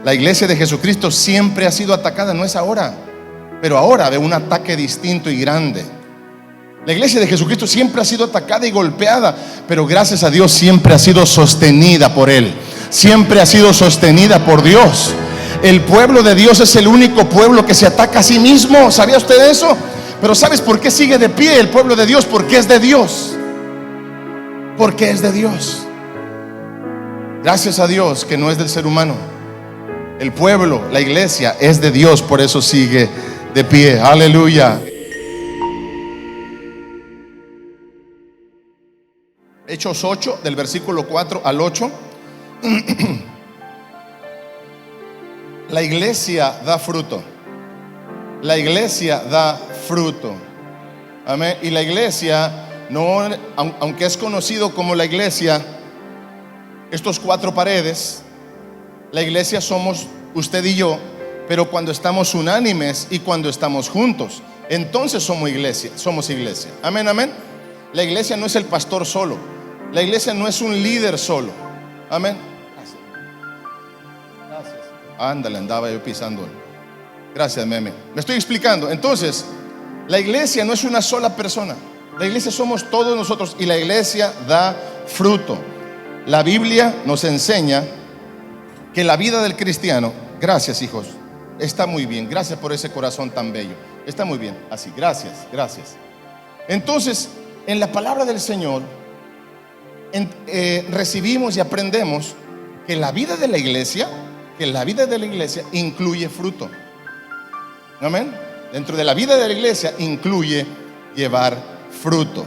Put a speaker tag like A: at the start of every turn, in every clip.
A: La iglesia de Jesucristo siempre ha sido atacada, no es ahora, pero ahora de un ataque distinto y grande. La iglesia de Jesucristo siempre ha sido atacada y golpeada, pero gracias a Dios siempre ha sido sostenida por Él. Siempre ha sido sostenida por Dios. El pueblo de Dios es el único pueblo que se ataca a sí mismo. ¿Sabía usted eso? Pero ¿sabes por qué sigue de pie el pueblo de Dios? Porque es de Dios. Porque es de Dios. Gracias a Dios que no es del ser humano. El pueblo, la iglesia es de Dios, por eso sigue de pie. Aleluya. Hechos 8, del versículo 4 al 8. La iglesia da fruto. La iglesia da fruto. Amén. Y la iglesia, no, aunque es conocido como la iglesia, estos cuatro paredes, la iglesia somos usted y yo, pero cuando estamos unánimes y cuando estamos juntos, entonces somos iglesia. Amén, amén. La iglesia no es el pastor solo. La iglesia no es un líder solo. Amén. Gracias. Ándale, andaba yo pisando. Gracias, meme. Me estoy explicando. Entonces, la iglesia no es una sola persona. La iglesia somos todos nosotros y la iglesia da fruto. La Biblia nos enseña que la vida del cristiano, gracias hijos, está muy bien. Gracias por ese corazón tan bello. Está muy bien, así, gracias. Entonces, en la palabra del Señor recibimos y aprendemos que la vida de la iglesia incluye fruto. Amén. Dentro de la vida de la iglesia incluye llevar fruto.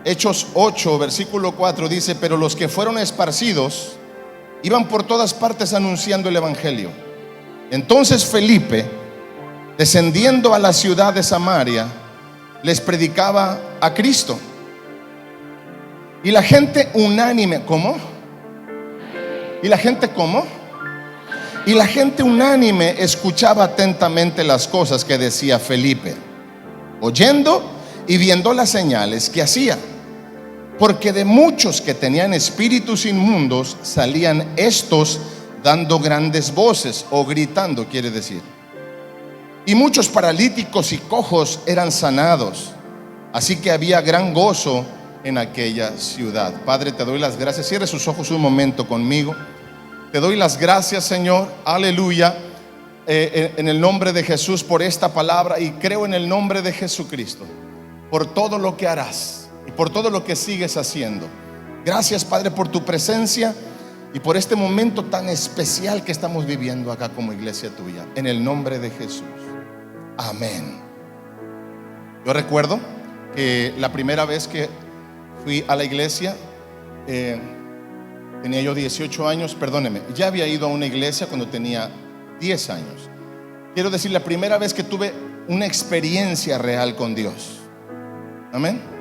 A: Hechos 8, versículo 4 dice: pero los que fueron esparcidos iban por todas partes anunciando el evangelio. Entonces Felipe, descendiendo a la ciudad de Samaria, les predicaba a Cristo. Y la gente unánime, ¿cómo? ¿Y la gente cómo? Y la gente unánime escuchaba atentamente las cosas que decía Felipe, oyendo y viendo las señales que hacía. Porque de muchos que tenían espíritus inmundos salían estos dando grandes voces, o gritando, quiere decir. Y muchos paralíticos y cojos eran sanados. Así que había gran gozo en aquella ciudad. Padre, te doy las gracias. Cierre sus ojos un momento conmigo. Te doy las gracias, Señor, aleluya, en el nombre de Jesús por esta palabra, y creo en el nombre de Jesucristo por todo lo que harás y por todo lo que sigues haciendo. Gracias, Padre, por tu presencia y por este momento tan especial que estamos viviendo acá como iglesia tuya, en el nombre de Jesús. Amén. Yo recuerdo que la primera vez que fui a la iglesia, tenía yo 18 años, perdóneme, ya había ido a una iglesia cuando tenía 10 años. Quiero decir, la primera vez que tuve una experiencia real con Dios. Amén.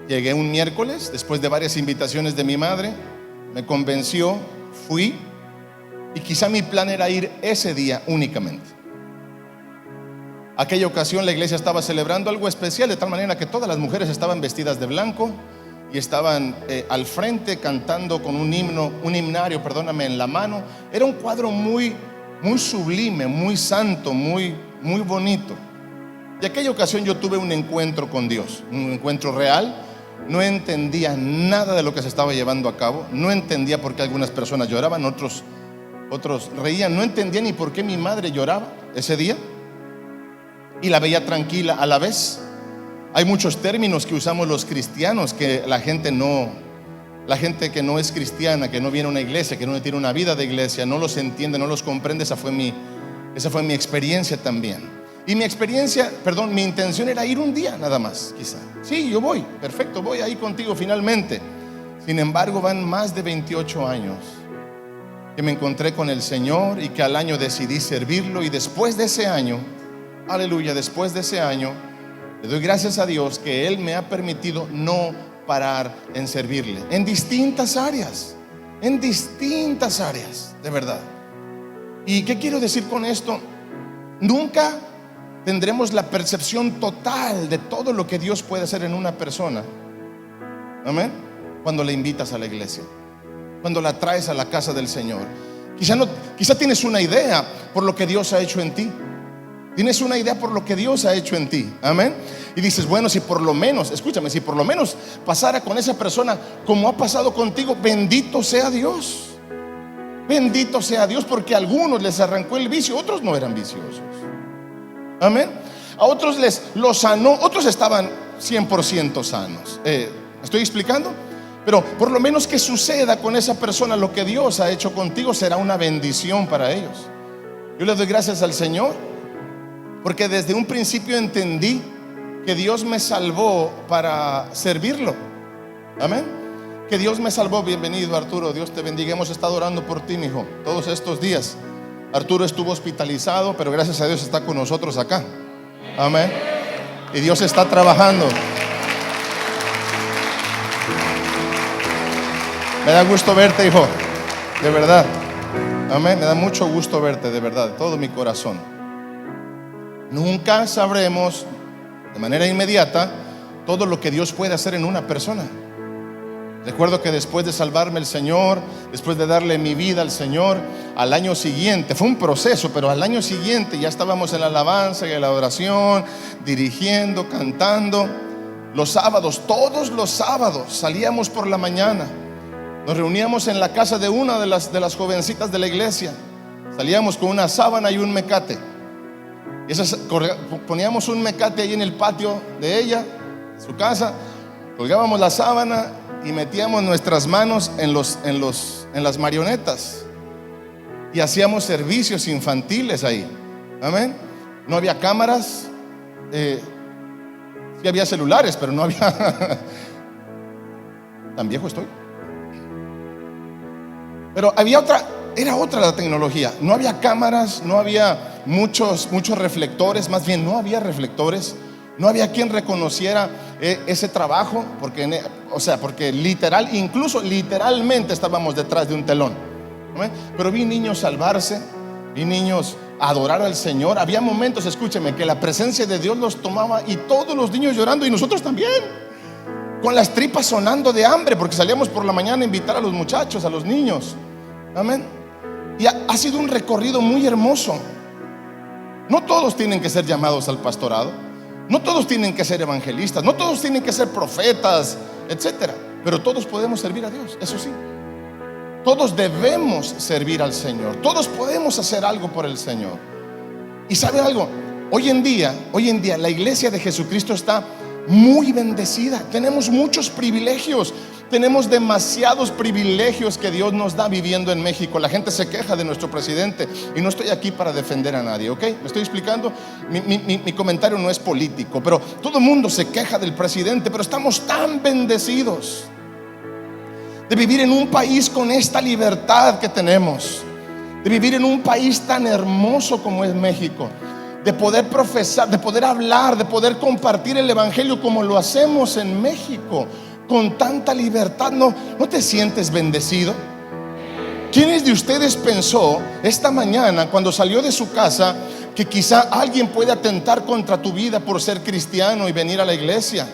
A: Llegué un miércoles, después de varias invitaciones de mi madre, me convenció, fui, y quizá mi plan era ir ese día únicamente. Aquella ocasión la iglesia estaba celebrando algo especial, de tal manera que todas las mujeres estaban vestidas de blanco y estaban al frente cantando con un himnario, en la mano. Era un cuadro muy sublime, muy santo, muy bonito. Y aquella ocasión yo tuve un encuentro con Dios, un encuentro real. No entendía nada de lo que se estaba llevando a cabo. No entendía por qué algunas personas lloraban, otros reían. No entendía ni por qué mi madre lloraba ese día y la veía tranquila a la vez. Hay muchos términos que usamos los cristianos que la gente que no es cristiana, que no viene a una iglesia, que no tiene una vida de iglesia, no los entiende, no los comprende. Esa fue mi experiencia también. Y mi intención era ir un día nada más, quizá. Sí, yo voy, perfecto, voy ahí contigo finalmente. Sin embargo, van más de 28 años que me encontré con el Señor y que al año decidí servirlo. Y después de ese año, aleluya, después de ese año, le doy gracias a Dios que Él me ha permitido no parar en servirle en distintas áreas, de verdad. ¿Y qué quiero decir con esto? Nunca tendremos la percepción total de todo lo que Dios puede hacer en una persona. Amén. Cuando le invitas a la iglesia, cuando la traes a la casa del Señor. Quizá tienes una idea por lo que Dios ha hecho en ti. Tienes una idea por lo que Dios ha hecho en ti. Amén. Y dices, bueno, si por lo menos, escúchame, si por lo menos pasara con esa persona como ha pasado contigo, bendito sea Dios. Bendito sea Dios, porque a algunos les arrancó el vicio, otros no eran viciosos. Amén. A otros los sanó, otros estaban 100% sanos. ¿Me estoy explicando? Pero por lo menos que suceda con esa persona lo que Dios ha hecho contigo, será una bendición para ellos. Yo le doy gracias al Señor, porque desde un principio entendí que Dios me salvó para servirlo. Amén. Que Dios me salvó. Bienvenido, Arturo, Dios te bendiga. Hemos estado orando por ti, mi hijo, todos estos días. Arturo estuvo hospitalizado, pero gracias a Dios está con nosotros acá. Amén. Y Dios está trabajando. Me da gusto verte, hijo, de verdad. Amén. Me da mucho gusto verte, de verdad, de todo mi corazón. Nunca sabremos de manera inmediata todo lo que Dios puede hacer en una persona. Recuerdo que después de salvarme el Señor, después de darle mi vida al Señor, al año siguiente, fue un proceso, pero al año siguiente ya estábamos en la alabanza y en la oración, dirigiendo, cantando. Los sábados, todos los sábados, salíamos por la mañana. Nos reuníamos en la casa de una de las jovencitas de la iglesia. Salíamos con una sábana y un mecate. Poníamos un mecate ahí en el patio de ella, su casa. Colgábamos la sábana y metíamos nuestras manos en las marionetas. Y hacíamos servicios infantiles ahí. Amén. No había cámaras. Sí había celulares, pero no había. ¿Tan viejo estoy? Pero era otra la tecnología. No había cámaras, no había muchos reflectores, más bien no había reflectores. No había quien reconociera ese trabajo, porque incluso literalmente estábamos detrás de un telón. ¿Amén? Pero vi niños salvarse, vi niños adorar al Señor. Había momentos, escúcheme, que la presencia de Dios los tomaba y todos los niños llorando y nosotros también. Con las tripas sonando de hambre, porque salíamos por la mañana a invitar a los muchachos, a los niños. Amén. Y ha sido un recorrido muy hermoso. No todos tienen que ser llamados al pastorado, no todos tienen que ser evangelistas, no todos tienen que ser profetas, etcétera. Pero todos podemos servir a Dios, eso sí. Todos debemos servir al Señor. Todos podemos hacer algo por el Señor. Y ¿sabe algo? Hoy en día la iglesia de Jesucristo está muy bendecida. Tenemos muchos privilegios. Tenemos demasiados privilegios que Dios nos da viviendo en México. La gente se queja de nuestro presidente y no estoy aquí para defender a nadie, ¿ok? ¿Me estoy explicando? Mi comentario no es político, pero todo el mundo se queja del presidente. Pero estamos tan bendecidos de vivir en un país con esta libertad que tenemos, de vivir en un país tan hermoso como es México, de poder profesar, de poder hablar, de poder compartir el evangelio como lo hacemos en México, con tanta libertad. ¿No te sientes bendecido? ¿Quiénes de ustedes pensó esta mañana cuando salió de su casa que quizá alguien puede atentar contra tu vida por ser cristiano y venir a la iglesia?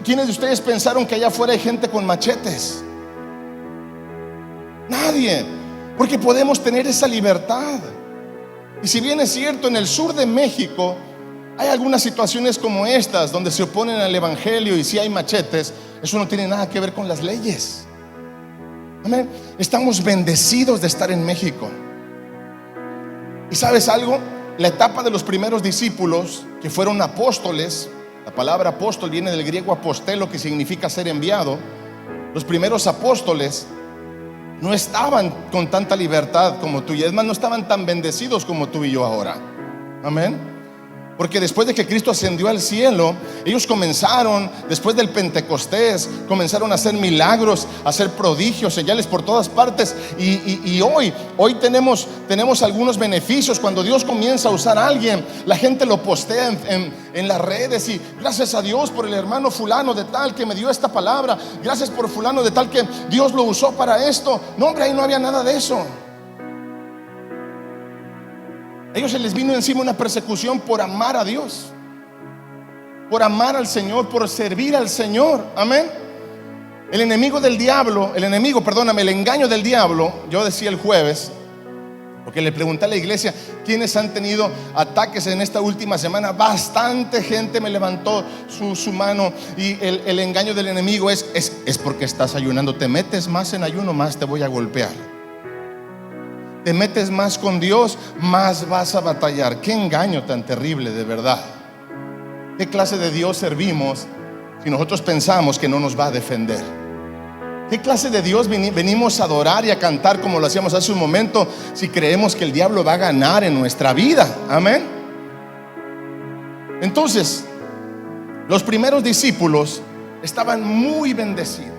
A: ¿Quiénes de ustedes pensaron que allá afuera hay gente con machetes? Nadie, porque podemos tener esa libertad. Y si bien es cierto, en el sur de México hay algunas situaciones como estas donde se oponen al evangelio y si hay machetes, eso no tiene nada que ver con las leyes. Amén. Estamos bendecidos de estar en México. ¿Y sabes algo? La etapa de los primeros discípulos que fueron apóstoles, la palabra apóstol viene del griego apostelo, que significa ser enviado. Los primeros apóstoles no estaban con tanta libertad como tú, y es más, no estaban tan bendecidos como tú y yo ahora. Amén. Porque después de que Cristo ascendió al cielo, ellos comenzaron, después del Pentecostés, comenzaron a hacer milagros, a hacer prodigios, señales por todas partes. Y hoy tenemos algunos beneficios. Cuando Dios comienza a usar a alguien, la gente lo postea en las redes, y gracias a Dios por el hermano fulano de tal que me dio esta palabra, gracias por fulano de tal que Dios lo usó para esto. No, hombre, ahí no había nada de eso. A ellos se les vino encima una persecución por amar a Dios, por amar al Señor, por servir al Señor. Amén. El enemigo del diablo, el engaño del diablo, yo decía el jueves, porque le pregunté a la iglesia quiénes han tenido ataques en esta última semana. Bastante gente me levantó su mano. Y el engaño del enemigo es porque estás ayunando. Te metes más en ayuno, más te voy a golpear. Te metes más con Dios, más vas a batallar. Qué engaño tan terrible, de verdad. ¿Qué clase de Dios servimos si nosotros pensamos que no nos va a defender? ¿Qué clase de Dios venimos a adorar y a cantar como lo hacíamos hace un momento si creemos que el diablo va a ganar en nuestra vida? Amén. Entonces, los primeros discípulos estaban muy bendecidos,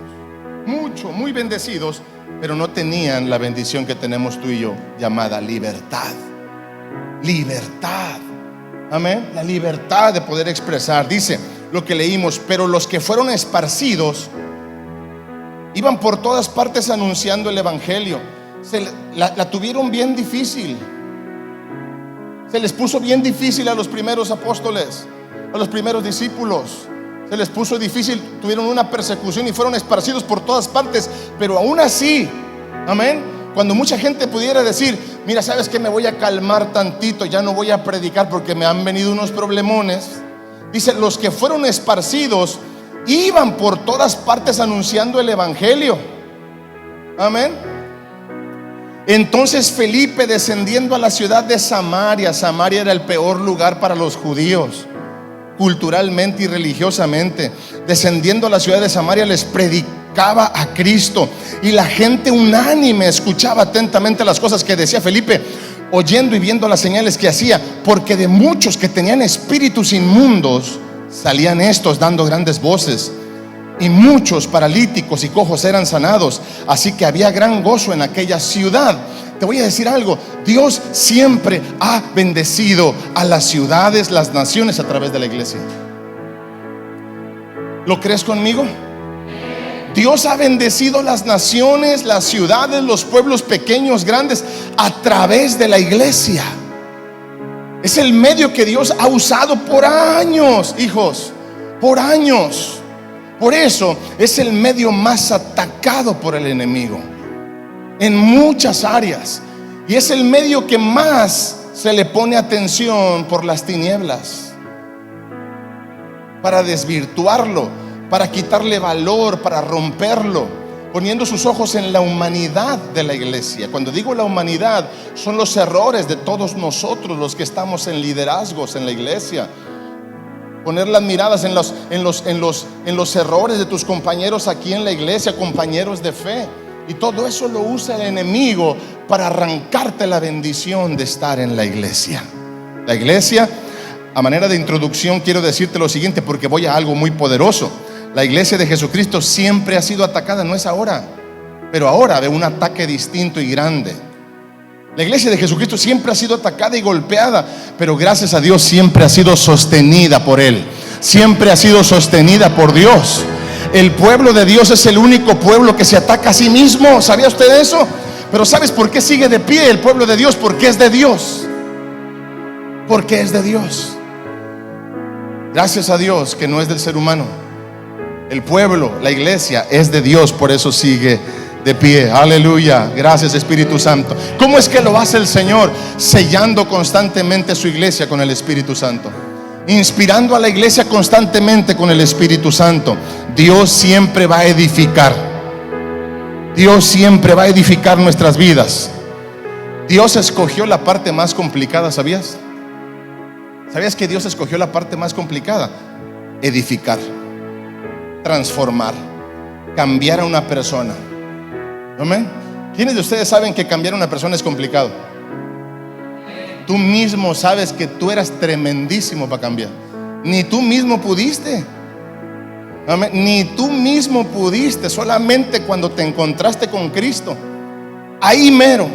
A: muy bendecidos, pero no tenían la bendición que tenemos tú y yo, llamada libertad. Libertad. Amén. La libertad de poder expresar. Dice lo que leímos: pero los que fueron esparcidos iban por todas partes anunciando el evangelio. La tuvieron bien difícil. Se les puso bien difícil a los primeros apóstoles, a los primeros discípulos. Se les puso difícil, tuvieron una persecución y fueron esparcidos por todas partes. Pero aún así, amén, cuando mucha gente pudiera decir: mira, ¿sabes qué? Me voy a calmar tantito, ya no voy a predicar porque me han venido unos problemones. Dice: los que fueron esparcidos iban por todas partes anunciando el evangelio. Amén. Entonces Felipe, descendiendo a la ciudad de Samaria, Samaria era el peor lugar para los judíos, culturalmente y religiosamente, descendiendo a la ciudad de Samaria, les predicaba a Cristo. Y la gente unánime escuchaba atentamente las cosas que decía Felipe, oyendo y viendo las señales que hacía, porque de muchos que tenían espíritus inmundos salían estos dando grandes voces, y muchos paralíticos y cojos eran sanados. Así que había gran gozo en aquella ciudad. Te voy a decir algo: Dios siempre ha bendecido a las ciudades, las naciones, a través de la iglesia. ¿Lo crees conmigo? Dios ha bendecido las naciones, las ciudades, los pueblos pequeños, grandes, a través de la iglesia. Es el medio que Dios ha usado por años, hijos, por años. Por eso es el medio más atacado por el enemigo en muchas áreas, y es el medio que más se le pone atención por las tinieblas, para desvirtuarlo, para quitarle valor, para romperlo, poniendo sus ojos en la humanidad de la iglesia. Cuando digo la humanidad, son los errores de todos nosotros los que estamos en liderazgos en la iglesia. Poner las miradas en los errores de tus compañeros aquí en la iglesia, compañeros de fe. Y todo eso lo usa el enemigo para arrancarte la bendición de estar en la iglesia. La iglesia, a manera de introducción, quiero decirte lo siguiente, porque voy a algo muy poderoso. La iglesia de Jesucristo siempre ha sido atacada, no es ahora, pero ahora de un ataque distinto y grande. La iglesia de Jesucristo siempre ha sido atacada y golpeada, pero gracias a Dios siempre ha sido sostenida por Él. Siempre ha sido sostenida por Dios. El pueblo de Dios es el único pueblo que se ataca a sí mismo. ¿Sabía usted eso? Pero ¿sabes por qué sigue de pie el pueblo de Dios? Porque es de Dios. Porque es de Dios. Gracias a Dios que no es del ser humano. El pueblo, la iglesia, es de Dios, por eso sigue de pie. Aleluya. Gracias, Espíritu Santo. ¿Cómo es que lo hace el Señor? Sellando constantemente su iglesia con el Espíritu Santo, inspirando a la iglesia constantemente con el Espíritu Santo. Dios siempre va a edificar. Dios siempre va a edificar nuestras vidas. Dios escogió la parte más complicada, ¿sabías? ¿Sabías que Dios escogió la parte más complicada? Edificar, transformar, cambiar a una persona. ¿Amén? ¿Quiénes de ustedes saben que cambiar a una persona es complicado? Tú mismo sabes que tú eras tremendísimo para cambiar. Ni tú mismo pudiste. Amén. Ni tú mismo pudiste. Solamente cuando te encontraste con Cristo, ahí mero.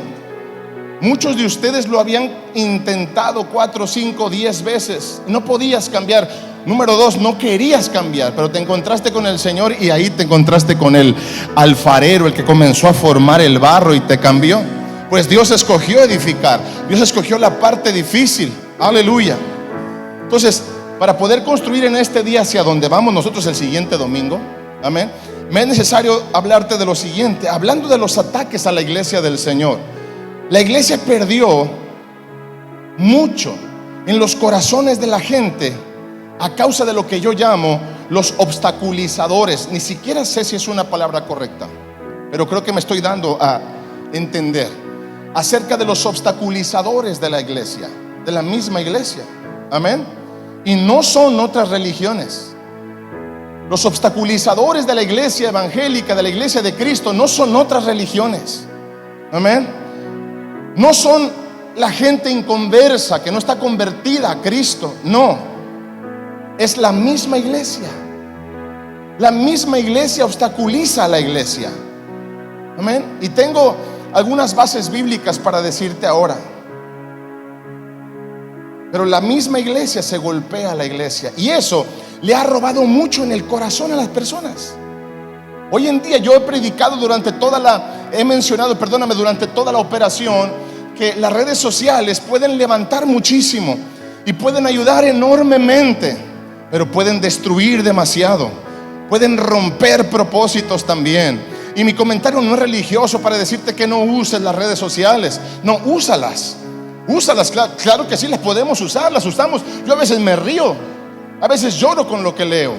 A: Muchos de ustedes lo habían intentado 4, 5, 10 veces. No podías cambiar. Número 2, no querías cambiar, pero te encontraste con el Señor y ahí te encontraste con el alfarero, el que comenzó a formar el barro y te cambió. Pues Dios escogió edificar. Dios escogió la parte difícil. Aleluya. Entonces, para poder construir en este día hacia donde vamos nosotros el siguiente domingo, amén, me es necesario hablarte de lo siguiente, hablando de los ataques a la iglesia del Señor. La iglesia perdió mucho en los corazones de la gente a causa de lo que yo llamo los obstaculizadores. Ni siquiera sé si es una palabra correcta, pero creo que me estoy dando a entender acerca de los obstaculizadores de la iglesia, de la misma iglesia. Amén. Y no son otras religiones. Los obstaculizadores de la iglesia evangélica, de la iglesia de Cristo, no son otras religiones. Amén. No son la gente inconversa que no está convertida a Cristo. No, es la misma iglesia. La misma iglesia obstaculiza a la iglesia. Amén. Y tengo algunas bases bíblicas para decirte ahora. Pero la misma iglesia se golpea a la iglesia, y eso le ha robado mucho en el corazón a las personas. Hoy en día yo he predicado durante toda la operación, que las redes sociales pueden levantar muchísimo y pueden ayudar enormemente, pero pueden destruir demasiado, pueden romper propósitos también. Y mi comentario no es religioso para decirte que no uses las redes sociales. No, úsalas, claro que sí, las podemos usar, las usamos. Yo a veces me río, a veces lloro con lo que leo,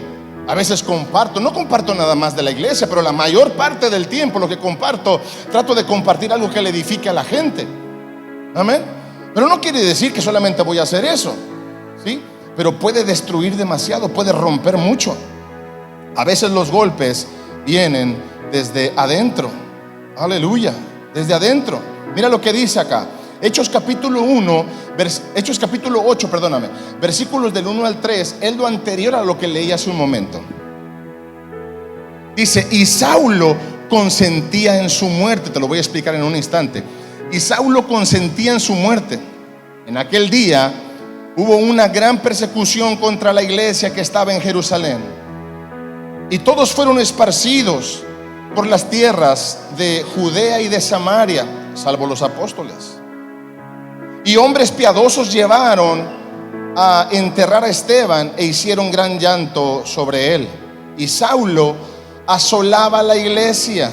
A: a veces comparto. No comparto nada más de la iglesia, pero la mayor parte del tiempo lo que comparto, trato de compartir algo que le edifique a la gente. Amén. Pero no quiere decir que solamente voy a hacer eso, ¿sí? Pero puede destruir demasiado, puede romper mucho. A veces los golpes vienen desde adentro. Aleluya, desde adentro. Mira lo que dice acá. Hechos capítulo 8, versículos del 1 al 3, es lo anterior a lo que leí hace un momento. Dice: y Saulo consentía en su muerte. Te lo voy a explicar en un instante. Y Saulo consentía en su muerte. En aquel día hubo una gran persecución contra la iglesia que estaba en Jerusalén, y todos fueron esparcidos por las tierras de Judea y de Samaria, salvo los apóstoles. Y hombres piadosos llevaron a enterrar a Esteban e hicieron gran llanto sobre él. Y Saulo asolaba la iglesia,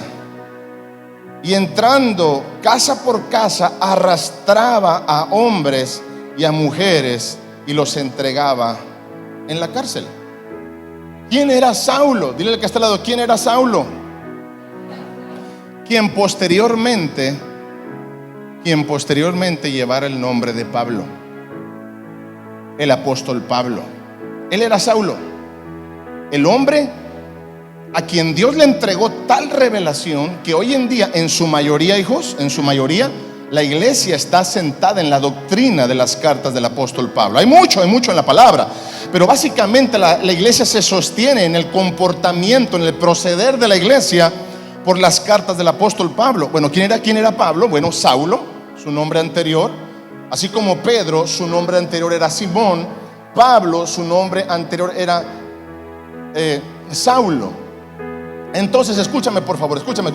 A: y entrando casa por casa arrastraba a hombres y a mujeres y los entregaba en la cárcel. ¿Quién era Saulo? Dile al que está al lado: ¿quién era Saulo? Quien posteriormente llevara el nombre de Pablo, el apóstol Pablo. Él era Saulo, el hombre a quien Dios le entregó tal revelación que hoy en día, en su mayoría, hijos, en su mayoría, la iglesia está sentada en la doctrina de las cartas del apóstol Pablo. Hay mucho en la palabra, pero básicamente la iglesia se sostiene en el comportamiento, en el proceder de la iglesia, por las cartas del apóstol Pablo. Bueno, ¿quién era Pablo? Bueno, Saulo, su nombre anterior. Así como Pedro, su nombre anterior era Simón. Pablo, su nombre anterior era Saulo. Entonces, escúchame por favor, escúchame.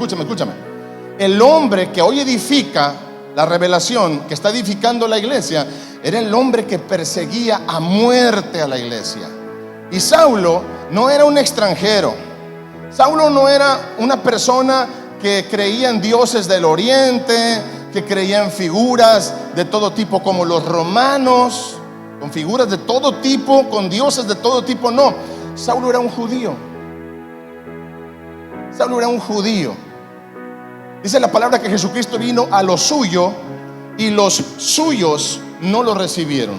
A: El hombre que hoy edifica la revelación, que está edificando la iglesia, era el hombre que perseguía a muerte a la iglesia. Y Saulo no era un extranjero. Saulo no era una persona que creía en dioses del oriente, que creía en figuras de todo tipo como los romanos, con figuras de todo tipo, con dioses de todo tipo. No, Saulo era un judío. Dice la palabra que Jesucristo vino a lo suyo y los suyos no lo recibieron.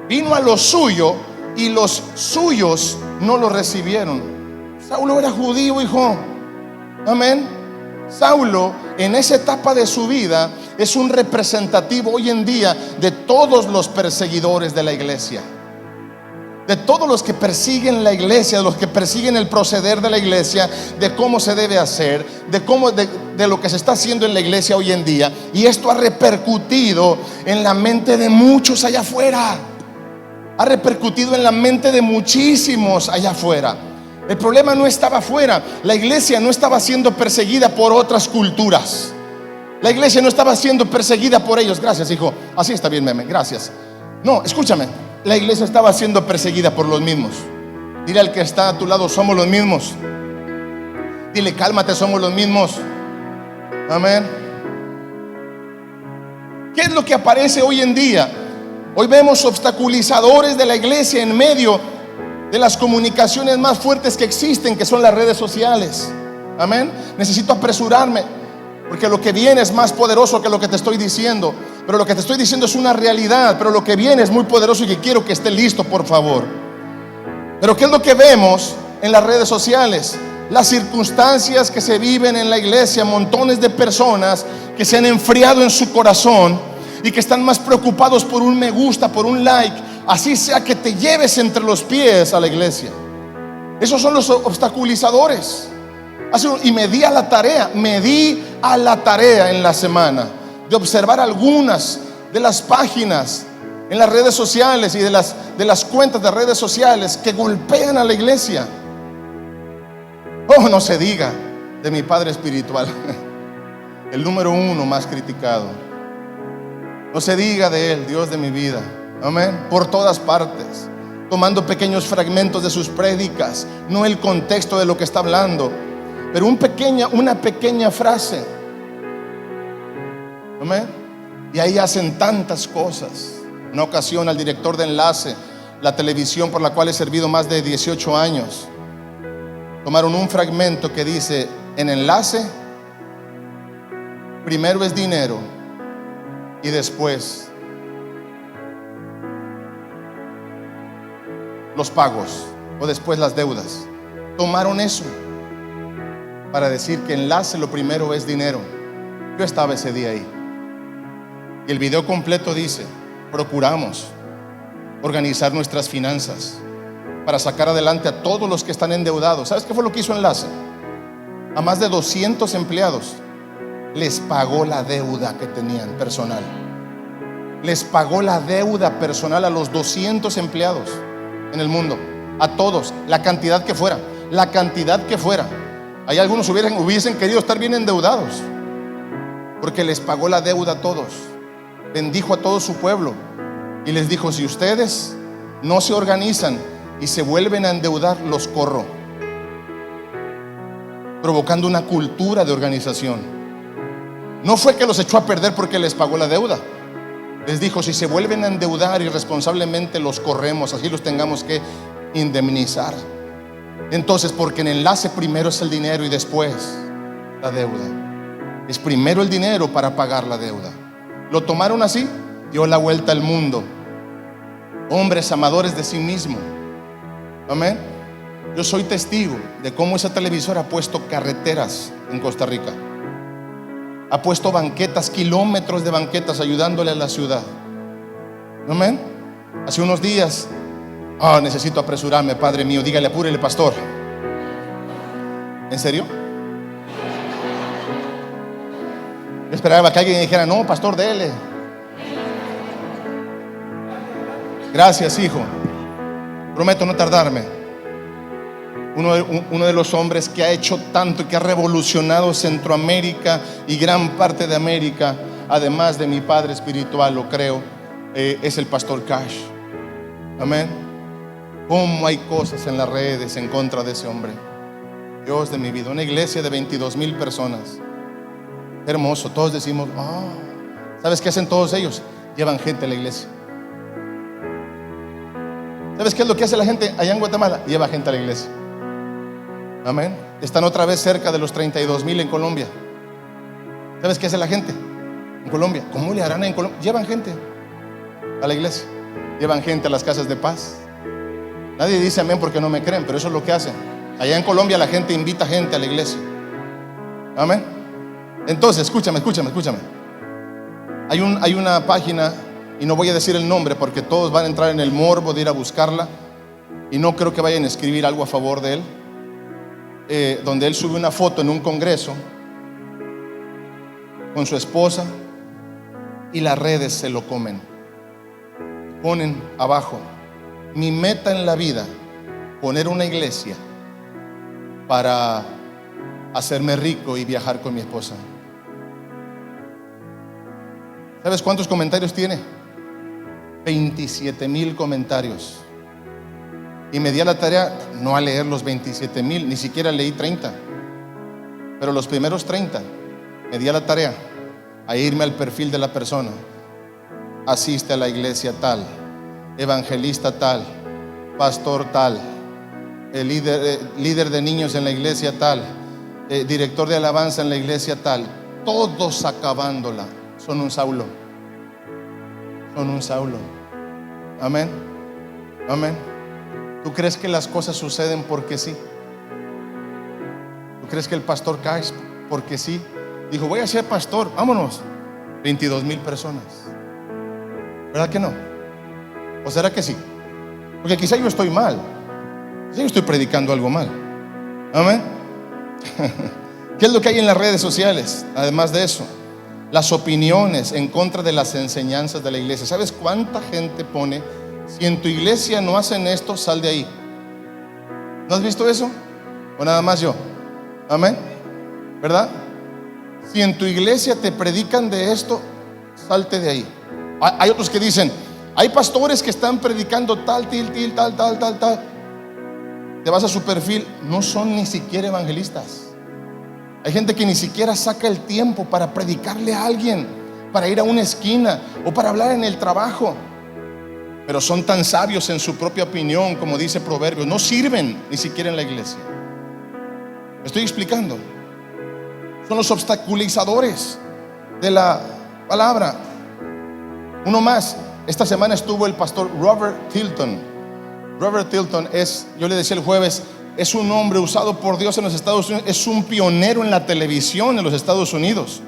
A: Vino a lo suyo y los suyos no lo recibieron. Saulo era judío, hijo. Amén. Saulo, en esa etapa de su vida, es un representativo hoy en día de todos los perseguidores de la iglesia, de todos los que persiguen la iglesia, de los que persiguen el proceder de la iglesia, de cómo se debe hacer, de lo que se está haciendo en la iglesia hoy en día. Y esto ha repercutido en la mente de muchos allá afuera. Ha repercutido en la mente de muchísimos allá afuera. El problema no estaba afuera. La iglesia no estaba siendo perseguida por otras culturas. La iglesia no estaba siendo perseguida por ellos. Gracias, hijo. Así está bien, meme. Gracias. No, escúchame. La iglesia estaba siendo perseguida por los mismos. Dile al que está a tu lado: somos los mismos. Dile, cálmate, somos los mismos. Amén. ¿Qué es lo que aparece hoy en día? Hoy vemos obstaculizadores de la iglesia en medio de las comunicaciones más fuertes que existen, que son las redes sociales. Amén. Necesito apresurarme, porque lo que viene es más poderoso que lo que te estoy diciendo. Pero lo que te estoy diciendo es una realidad, pero lo que viene es muy poderoso y que quiero que esté listo, por favor. Pero ¿qué es lo que vemos en las redes sociales? Las circunstancias que se viven en la iglesia, montones de personas que se han enfriado en su corazón y que están más preocupados por un me gusta, por un like, así sea que te lleves entre los pies a la iglesia. Esos son los obstaculizadores. Y me di a la tarea en la semana de observar algunas de las páginas en las redes sociales y de las cuentas de redes sociales que golpean a la iglesia. Oh, no se diga de mi padre espiritual, el número 1 más criticado. No se diga de él, Dios de mi vida. Amén. Por todas partes, tomando pequeños fragmentos de sus prédicas, no el contexto de lo que está hablando, pero una pequeña frase. Amén. Y ahí hacen tantas cosas. Una ocasión, al director de Enlace, la televisión por la cual he servido más de 18 años, tomaron un fragmento que dice: en Enlace, primero es dinero y después los pagos, o después las deudas. Tomaron eso para decir que Enlace lo primero es dinero. Yo estaba ese día ahí, y el video completo dice: procuramos organizar nuestras finanzas para sacar adelante a todos los que están endeudados. ¿Sabes qué fue lo que hizo Enlace? A más de 200 empleados les pagó la deuda que tenían personal. Les pagó la deuda personal a los 200 empleados en el mundo, a todos, la cantidad que fuera. Hay algunos hubiesen querido estar bien endeudados, porque les pagó la deuda a todos. Bendijo a todo su pueblo y les dijo: si ustedes no se organizan y se vuelven a endeudar, los corro. Provocando una cultura de organización. No fue que los echó a perder porque les pagó la deuda. Les dijo: si se vuelven a endeudar irresponsablemente, los corremos, así los tengamos que indemnizar. Entonces, porque en Enlace primero es el dinero y después la deuda. Es primero el dinero para pagar la deuda. Lo tomaron así, dio la vuelta al mundo. Hombres amadores de sí mismo. Amén. Yo soy testigo de cómo esa televisora ha puesto carreteras en Costa Rica. Ha puesto banquetas, kilómetros de banquetas, ayudándole a la ciudad. Amén. Hace unos días, necesito apresurarme, Padre mío, dígale, apúrele, pastor. ¿En serio? Yo esperaba que alguien dijera: no, pastor, dele. Gracias, hijo. Prometo no tardarme. Uno de los hombres que ha hecho tanto y que ha revolucionado Centroamérica y gran parte de América, además de mi padre espiritual, lo creo, es el pastor Cash. Amén. Cómo hay cosas en las redes en contra de ese hombre. Dios de mi vida. Una iglesia de 22,000 personas. Hermoso. Todos decimos: ¿sabes qué hacen todos ellos? Llevan gente a la iglesia. ¿Sabes qué es lo que hace la gente allá en Guatemala? Lleva gente a la iglesia. Amén. Están otra vez cerca de los 32,000 en Colombia. ¿Sabes qué hace la gente en Colombia? ¿Cómo le harán en Colombia? Llevan gente a la iglesia. Llevan gente a las casas de paz. Nadie dice amén porque no me creen, pero eso es lo que hacen. Allá en Colombia la gente invita gente a la iglesia. Amén. Entonces, escúchame. Hay una página, y no voy a decir el nombre porque todos van a entrar en el morbo de ir a buscarla, y no creo que vayan a escribir algo a favor de él, donde él sube una foto en un congreso con su esposa y las redes se lo comen. Ponen abajo: mi meta en la vida, poner una iglesia para hacerme rico y viajar con mi esposa. ¿Sabes cuántos comentarios tiene? 27,000 comentarios. Y me di a la tarea no a leer los 27,000, ni siquiera leí 30. Pero los primeros 30 me di a la tarea a irme al perfil de la persona. Asiste a la iglesia tal, evangelista tal, pastor tal, líder de niños en la iglesia tal, director de alabanza en la iglesia tal. Todos acabándola son un Saulo. Son un Saulo. Amén. Amén. ¿Tú crees que las cosas suceden porque sí? ¿Tú crees que el pastor cae porque sí? Dijo, voy a ser pastor, vámonos. 22,000 personas. ¿Verdad que no? ¿O será que sí? Porque quizá yo estoy mal. Quizá yo estoy predicando algo mal. Amén. ¿Qué es lo que hay en las redes sociales? Además de eso, las opiniones en contra de las enseñanzas de la iglesia. ¿Sabes cuánta gente pone? Si en tu iglesia no hacen esto, sal de ahí. ¿No has visto eso? ¿O nada más yo? Amén. ¿Verdad? Si en tu iglesia te predican de esto, salte de ahí. Hay otros que dicen, hay pastores que están predicando tal. Te vas a su perfil, no son ni siquiera evangelistas. Hay gente que ni siquiera saca el tiempo para predicarle a alguien, para ir a una esquina o para hablar en el trabajo. Pero son tan sabios en su propia opinión, como dice Proverbios, no sirven ni siquiera en la iglesia. ¿Me estoy explicando? Son los obstaculizadores de la palabra. Uno más, esta semana estuvo el pastor Robert Tilton. Robert Tilton es, yo le decía el jueves, es un hombre usado por Dios en los Estados Unidos. Es un pionero en la televisión en los Estados Unidos.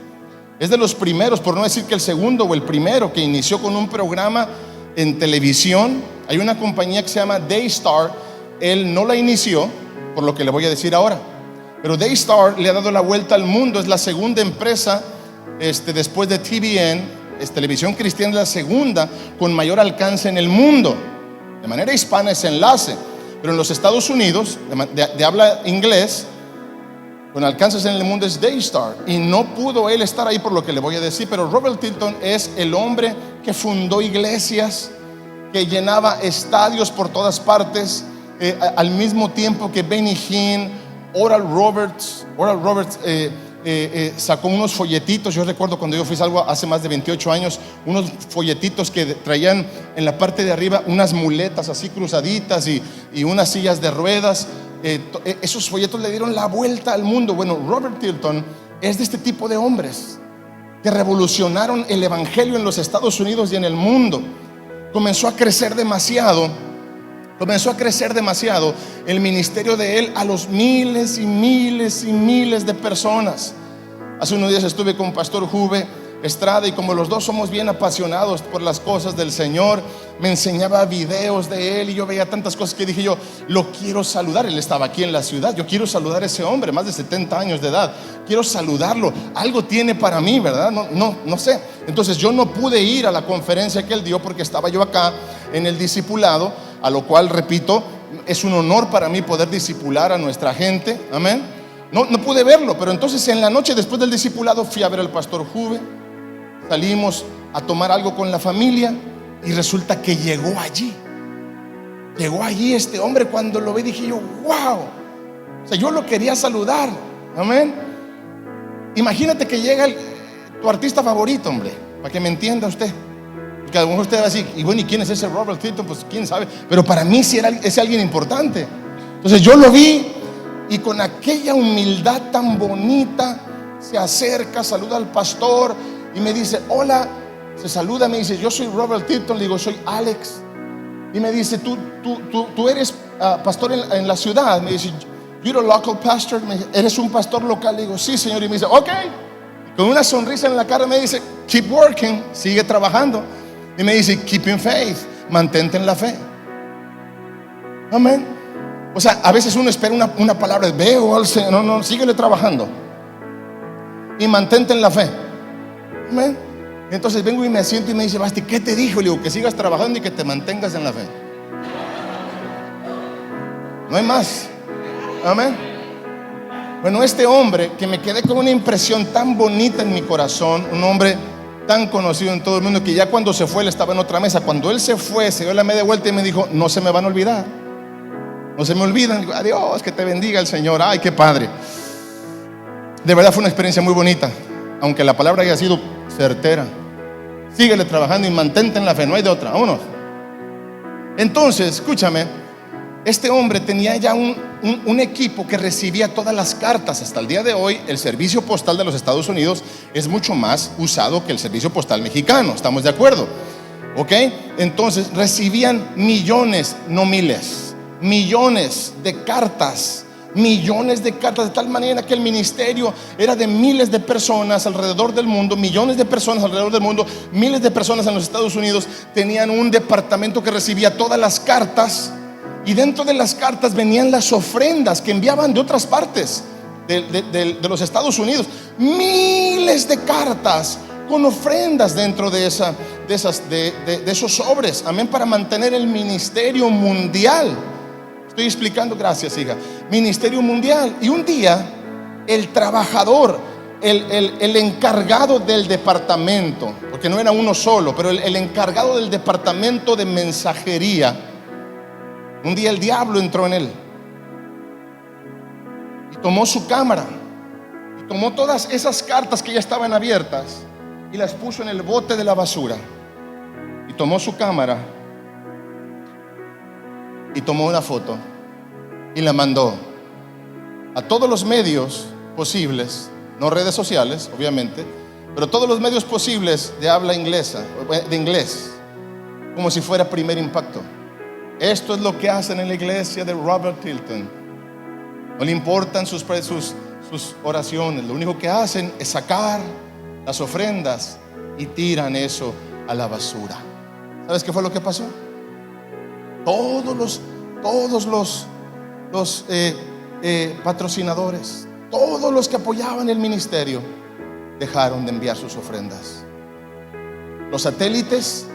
A: Es de los primeros, por no decir que el segundo o el primero, que inició con un programa en televisión. Hay una compañía que se llama Daystar. Él no la inició, por lo que le voy a decir ahora, pero Daystar le ha dado la vuelta al mundo. Es la segunda empresa después de TBN. Es Televisión Cristiana, la segunda con mayor alcance en el mundo. De manera hispana es Enlace, pero en los Estados Unidos de habla inglés, con alcances en el mundo, es Daystar. Y no pudo él estar ahí por lo que le voy a decir, pero Robert Tilton es el hombre que fundó iglesias, que llenaba estadios por todas partes, al mismo tiempo que Benny Hinn. Oral Roberts sacó unos folletitos. Yo recuerdo cuando yo fui salvo hace más de 28 años, unos folletitos que traían en la parte de arriba unas muletas así cruzaditas y unas sillas de ruedas. Esos folletos le dieron la vuelta al mundo. Bueno, Robert Tilton es de este tipo de hombres que revolucionaron el evangelio en los Estados Unidos y en el mundo. Comenzó a crecer demasiado el ministerio de él a los miles y miles y miles de personas. Hace unos días estuve con Pastor Juve Estrada, y como los dos somos bien apasionados por las cosas del Señor, me enseñaba videos de él y yo veía tantas cosas que dije yo, lo quiero saludar. Él estaba aquí en la ciudad, yo quiero saludar a ese hombre, más de 70 años de edad, quiero saludarlo, algo tiene para mí, ¿verdad? No sé. Entonces yo no pude ir a la conferencia que él dio porque estaba yo acá en el discipulado, a lo cual, repito, es un honor para mí poder discipular a nuestra gente. Amén. No pude verlo, pero entonces en la noche después del discipulado fui a ver al pastor Juve. Salimos a tomar algo con la familia y resulta que llegó allí este hombre. Cuando lo vi dije yo, wow. O sea, yo lo quería saludar. Amén. Imagínate que llega tu artista favorito, hombre, para que me entienda usted. Porque a lo mejor usted va a decir, y bueno, ¿y quién es ese Robert Tilton? Pues quién sabe, pero para mí sí es alguien importante. Entonces yo lo vi y con aquella humildad tan bonita se acerca, saluda al pastor y me dice, hola. Se saluda, me dice, yo soy Robert Tilton. Le digo, soy Alex. Y me dice, tú eres pastor en la ciudad. Me dice, you're a local pastor. ¿Eres un pastor local? Le digo, sí, señor. Y me dice, ok. Con una sonrisa en la cara me dice, keep working, sigue trabajando. Y me dice, keep in faith, mantente en la fe. Amén. O sea, a veces uno espera una palabra, veo al Señor. No, síguele trabajando y mantente en la fe. Amén. Entonces vengo y me siento y me dice, Basti, ¿qué te dijo? Le digo, que sigas trabajando y que te mantengas en la fe. No hay más. Amén. Bueno, este hombre, que me quedé con una impresión tan bonita en mi corazón, un hombre tan conocido en todo el mundo, que ya cuando se fue él estaba en otra mesa. Cuando él se fue, se dio la media vuelta y me dijo, no se me van a olvidar, no se me olvidan. Digo, adiós, que te bendiga el Señor. Ay, qué padre. De verdad fue una experiencia muy bonita, aunque la palabra haya sido certera. Síguele trabajando y mantente en la fe, no hay de otra, vámonos. Entonces, escúchame, este hombre tenía ya un equipo que recibía todas las cartas. Hasta el día de hoy, el servicio postal de los Estados Unidos es mucho más usado que el servicio postal mexicano, ¿estamos de acuerdo? ¿Ok? Entonces, recibían millones, no miles, millones de cartas, de tal manera que el ministerio era de miles de personas alrededor del mundo, millones de personas alrededor del mundo, miles de personas en los Estados Unidos tenían un departamento que recibía todas las cartas, y dentro de las cartas venían las ofrendas que enviaban de otras partes de los Estados Unidos. Miles de cartas con ofrendas dentro de esos sobres, amén, para mantener el ministerio mundial. Estoy explicando, gracias hija. Ministerio mundial. Y un día el trabajador, el encargado del departamento, porque no era uno solo, pero el encargado del departamento de mensajería, un día el diablo entró en él y tomó su cámara y tomó todas esas cartas que ya estaban abiertas y las puso en el bote de la basura, y tomó su cámara y tomó una foto y la mandó a todos los medios posibles, no redes sociales obviamente, pero todos los medios posibles de habla inglesa, de inglés, como si fuera Primer Impacto. Esto es lo que hacen en la iglesia de Robert Tilton. No le importan sus oraciones, lo único que hacen es sacar las ofrendas y tiran eso a la basura. ¿Sabes qué fue lo que pasó? Todos los patrocinadores, todos los que apoyaban el ministerio, dejaron de enviar sus ofrendas. Los satélites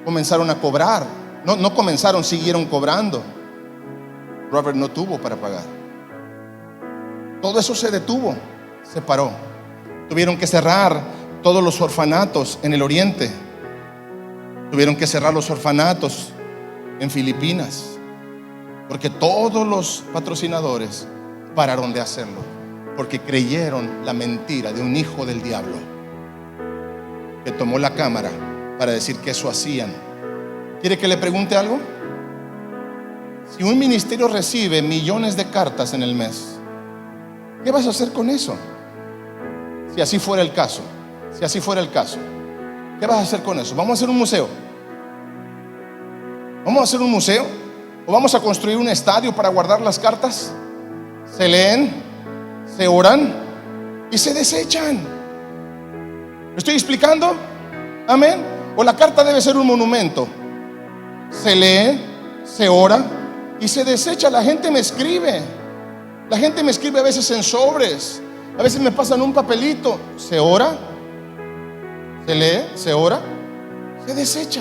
A: comenzaron a cobrar. No comenzaron, siguieron cobrando. Robert no tuvo para pagar. Todo eso se detuvo, se paró. Tuvieron que cerrar todos los orfanatos en el oriente. Tuvieron que cerrar los orfanatos en Filipinas, porque todos los patrocinadores pararon de hacerlo, porque creyeron la mentira de un hijo del diablo que tomó la cámara para decir que eso hacían. ¿Quiere que le pregunte algo? Si un ministerio recibe millones de cartas en el mes, ¿qué vas a hacer con eso? Si así fuera el caso, ¿qué vas a hacer con eso? ¿Vamos a hacer un museo? ¿Vamos a hacer un museo? ¿O vamos a construir un estadio para guardar las cartas? Se leen, se oran y se desechan. ¿Me estoy explicando? Amén. O la carta debe ser un monumento. Se lee, se ora y se desecha. La gente me escribe a veces en sobres, a veces me pasan un papelito. Se ora, se lee, se ora, se desecha.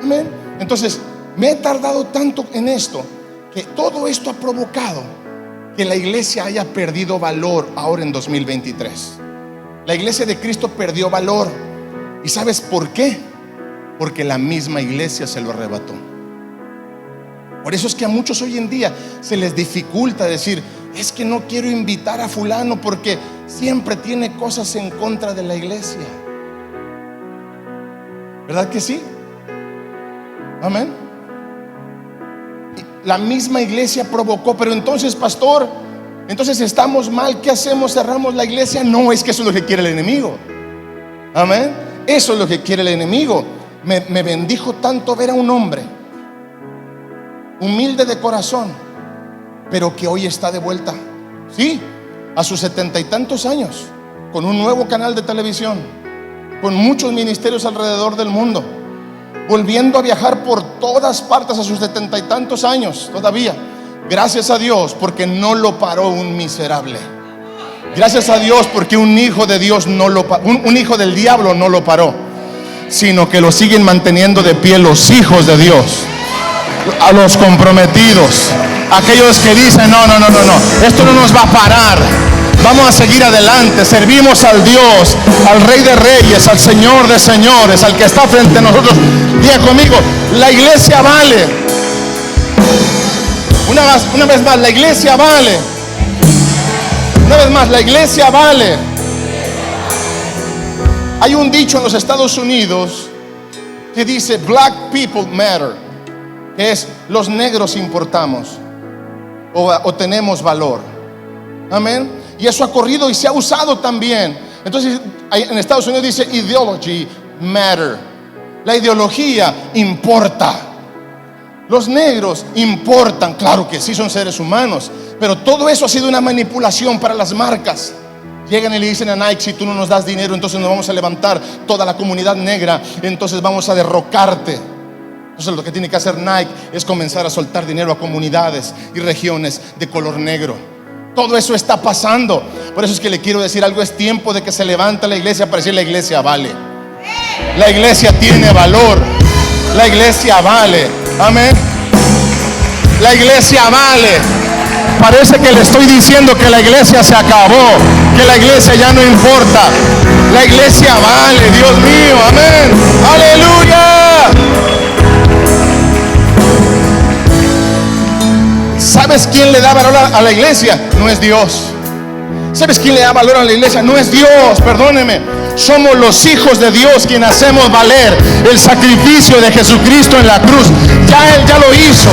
A: Amén. Entonces me he tardado tanto en esto, que todo esto ha provocado que la iglesia haya perdido valor ahora en 2023. La iglesia de Cristo perdió valor. ¿Y sabes por qué? Porque la misma iglesia se lo arrebató. Por eso es que a muchos hoy en día se les dificulta decir: es que no quiero invitar a fulano porque siempre tiene cosas en contra de la iglesia. ¿Verdad que sí? Amén. La misma iglesia provocó. Pero entonces, pastor, entonces estamos mal, ¿qué hacemos? ¿Cerramos la iglesia? No, es que eso es lo que quiere el enemigo. Amén. Eso es lo que quiere el enemigo. Me bendijo tanto ver a un hombre humilde de corazón, pero que hoy está de vuelta, sí, a sus 70 y tantos años, con un nuevo canal de televisión, con muchos ministerios alrededor del mundo, volviendo a viajar por todas partes a sus 70 y tantos años todavía. Gracias a Dios, porque no lo paró un miserable. Gracias a Dios, porque un hijo de Dios no lo paró, un hijo del diablo no lo paró, sino que lo siguen manteniendo de pie los hijos de Dios, a los comprometidos, aquellos que dicen: no, esto no nos va a parar, vamos a seguir adelante, servimos al Dios, al Rey de Reyes, al Señor de Señores, al que está frente a nosotros. Diga conmigo: la iglesia vale. Una vez más, la iglesia vale. Una vez más, la iglesia vale. Hay un dicho en los Estados Unidos que dice black people matter, que es los negros importamos o tenemos valor. Amén. Y eso ha corrido y se ha usado también. Entonces en Estados Unidos dice ideology matter. La ideología importa. Los negros importan. Claro que sí, son seres humanos, pero todo eso ha sido una manipulación para las marcas. Llegan y le dicen a Nike: si tú no nos das dinero, entonces nos vamos a levantar toda la comunidad negra, entonces vamos a derrocarte. Entonces lo que tiene que hacer Nike es comenzar a soltar dinero a comunidades y regiones de color negro. Todo eso está pasando. Por eso es que le quiero decir algo: es tiempo de que se levante la iglesia para decir: la iglesia vale. La iglesia tiene valor. La iglesia vale. Amén. La iglesia vale. Parece que le estoy diciendo que la iglesia se acabó, que la iglesia ya no importa. La iglesia vale, Dios mío, amén. Aleluya. ¿Sabes quién le da valor a la iglesia? No es Dios. ¿Sabes quién le da valor a la iglesia? No es Dios, perdóneme. Somos los hijos de Dios quienes hacemos valer el sacrificio de Jesucristo en la cruz. Ya Él ya lo hizo.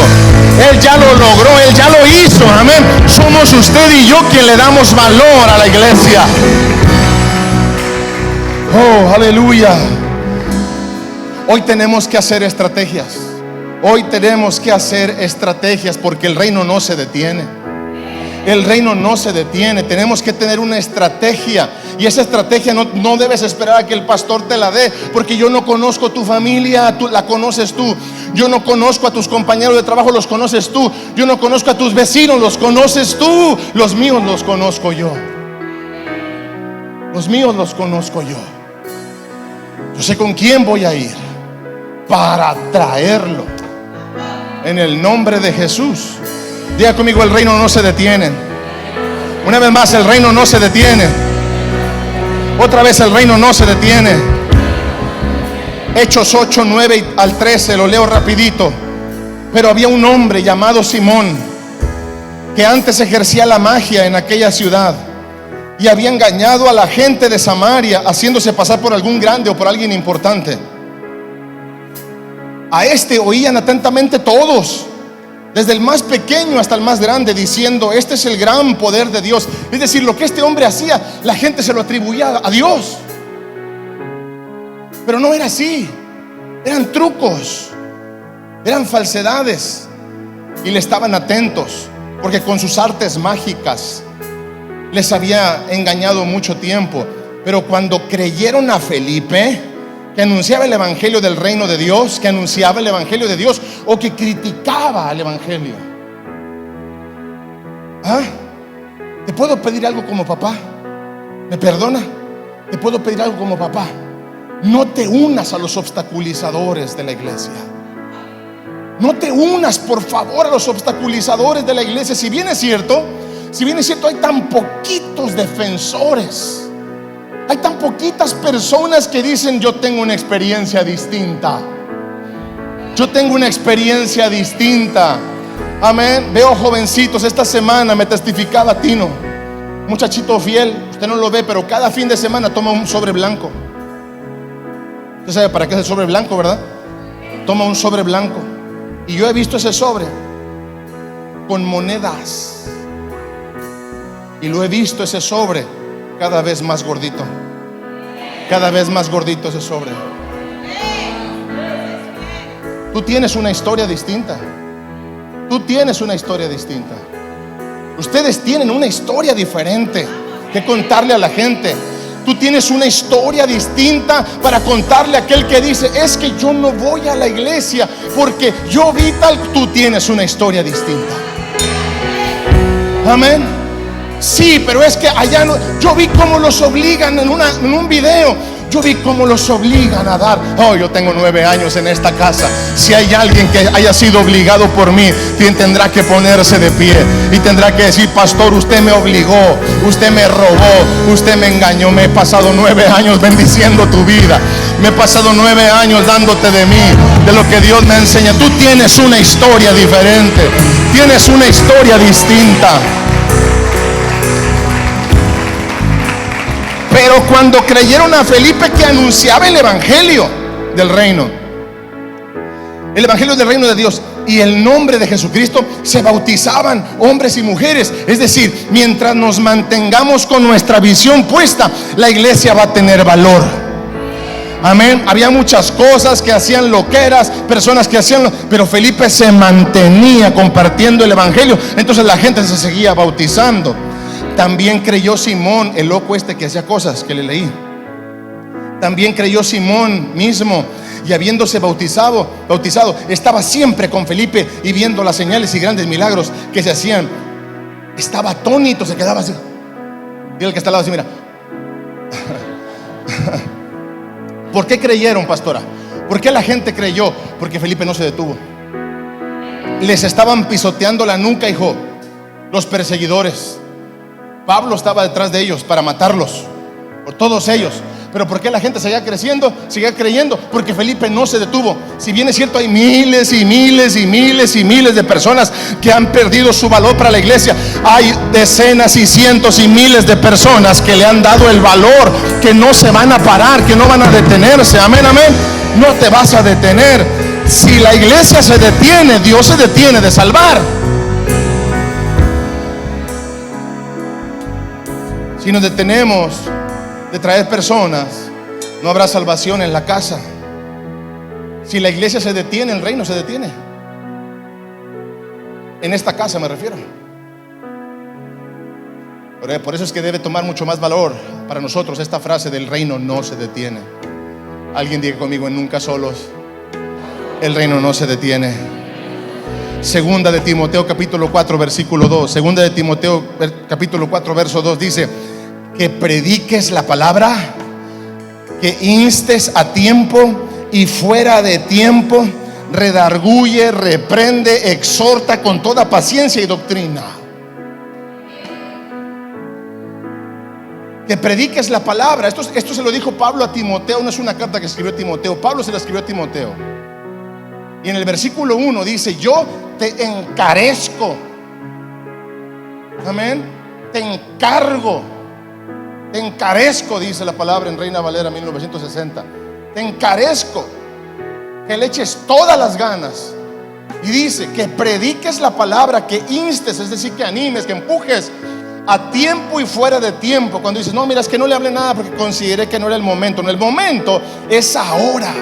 A: Él ya lo logró. Él ya lo hizo. Amén. Somos usted y yo quien le damos valor a la iglesia. Oh, aleluya. Hoy tenemos que hacer estrategias. Hoy tenemos que hacer estrategias porque el reino no se detiene. El reino no se detiene. Tenemos que tener una estrategia. Y esa estrategia no debes esperar a que el pastor te la dé, porque yo no conozco tu familia, tú la conoces tú. Yo no conozco a tus compañeros de trabajo, los conoces tú. Yo no conozco a tus vecinos, los conoces tú. Los míos los conozco yo. Los míos los conozco yo. Yo sé con quién voy a ir para traerlo en el nombre de Jesús. Diga conmigo: el reino no se detiene. Una vez más, el reino no se detiene. Otra vez, el reino no se detiene. Hechos 8, 9 al 13, lo leo rapidito. Pero había un hombre llamado Simón, que antes ejercía la magia en aquella ciudad, y había engañado a la gente de Samaria, haciéndose pasar por algún grande o por alguien importante. A este oían atentamente todos, desde el más pequeño hasta el más grande, diciendo: este es el gran poder de Dios. Es decir, lo que este hombre hacía, la gente se lo atribuía a Dios. Pero no era así. Eran trucos, eran falsedades. Y le estaban atentos, porque con sus artes mágicas les había engañado mucho tiempo. Pero cuando creyeron a Felipe, que anunciaba el evangelio del reino de Dios, que anunciaba el evangelio de Dios, o que criticaba al evangelio. ¿Te puedo pedir algo como papá? ¿Me perdona? ¿Te puedo pedir algo como papá? No te unas a los obstaculizadores de la iglesia. No te unas, por favor, a los obstaculizadores de la iglesia. Si bien es cierto, hay tan poquitos defensores. Hay tan poquitas personas que dicen: yo tengo una experiencia distinta. Yo tengo una experiencia distinta. Amén. Veo jovencitos. Esta semana me testificaba Tino, muchachito fiel. Usted no lo ve, pero cada fin de semana toma un sobre blanco. Usted sabe para qué es el sobre blanco, ¿verdad? Toma un sobre blanco. Y yo he visto ese sobre con monedas. Y lo he visto ese sobre cada vez más gordito. Cada vez más gordito ese sobre. Tú tienes una historia distinta. Tú tienes una historia distinta. Ustedes tienen una historia diferente que contarle a la gente. Tú tienes una historia distinta para contarle a aquel que dice: es que yo no voy a la iglesia porque yo vi tal. Tú tienes una historia distinta. Amén. Sí, pero es que allá no. Yo vi cómo los obligan en un video. Yo vi cómo los obligan a dar. Oh, yo tengo 9 años en esta casa. Si hay alguien que haya sido obligado por mí, tendrá que ponerse de pie y tendrá que decir: pastor, usted me obligó, usted me robó, usted me engañó. Me he pasado 9 años bendiciendo tu vida. Me he pasado 9 años dándote de mí, de lo que Dios me enseña. Tú tienes una historia diferente. Tienes una historia distinta. Pero cuando creyeron a Felipe, que anunciaba el evangelio del reino, el evangelio del reino de Dios y el nombre de Jesucristo, se bautizaban hombres y mujeres. Es decir, mientras nos mantengamos con nuestra visión puesta, la iglesia va a tener valor. Amén. Había muchas cosas que hacían loqueras, personas que hacían, pero Felipe se mantenía compartiendo el evangelio. Entonces la gente se seguía bautizando. También creyó Simón, el loco este que hacía cosas que le leí. También creyó Simón mismo, y habiéndose bautizado, estaba siempre con Felipe y viendo las señales y grandes milagros que se hacían. Estaba atónito, se quedaba así. Dile al que está al lado así, mira. ¿Por qué creyeron, pastora? ¿Por qué la gente creyó? Porque Felipe no se detuvo. Les estaban pisoteando la nuca, hijo, los perseguidores. Pablo estaba detrás de ellos para matarlos, por todos ellos. Pero ¿por qué la gente seguía creciendo? Seguía creyendo porque Felipe no se detuvo. Si bien es cierto, hay miles y miles y miles y miles de personas que han perdido su valor para la iglesia, hay decenas y cientos y miles de personas que le han dado el valor, que no se van a parar, que no van a detenerse. Amén, amén. No te vas a detener. Si la iglesia se detiene, Dios se detiene de salvar. Si nos detenemos de traer personas, no habrá salvación en la casa. Si la iglesia se detiene, el reino se detiene. En esta casa me refiero. Por eso es que debe tomar mucho más valor para nosotros esta frase del reino no se detiene. Alguien diga conmigo: en nunca solos. El reino no se detiene. Segunda de Timoteo capítulo 4 versículo 2. Segunda de Timoteo capítulo 4 verso 2 dice: que prediques la palabra, que instes a tiempo y fuera de tiempo, redarguye, reprende, exhorta con toda paciencia y doctrina. Que prediques la palabra. Esto se lo dijo Pablo a Timoteo. No es una carta que escribió Timoteo, Pablo se la escribió a Timoteo. Y en el versículo 1 dice: yo te encarezco, amén, te encarezco, dice la palabra en Reina Valera 1960. Te encarezco que le eches todas las ganas. Y dice que prediques la palabra, que instes, es decir, que animes, que empujes a tiempo y fuera de tiempo. Cuando dices: no, mira, es que no le hablé nada porque consideré que no era el momento. No, el momento es ahora.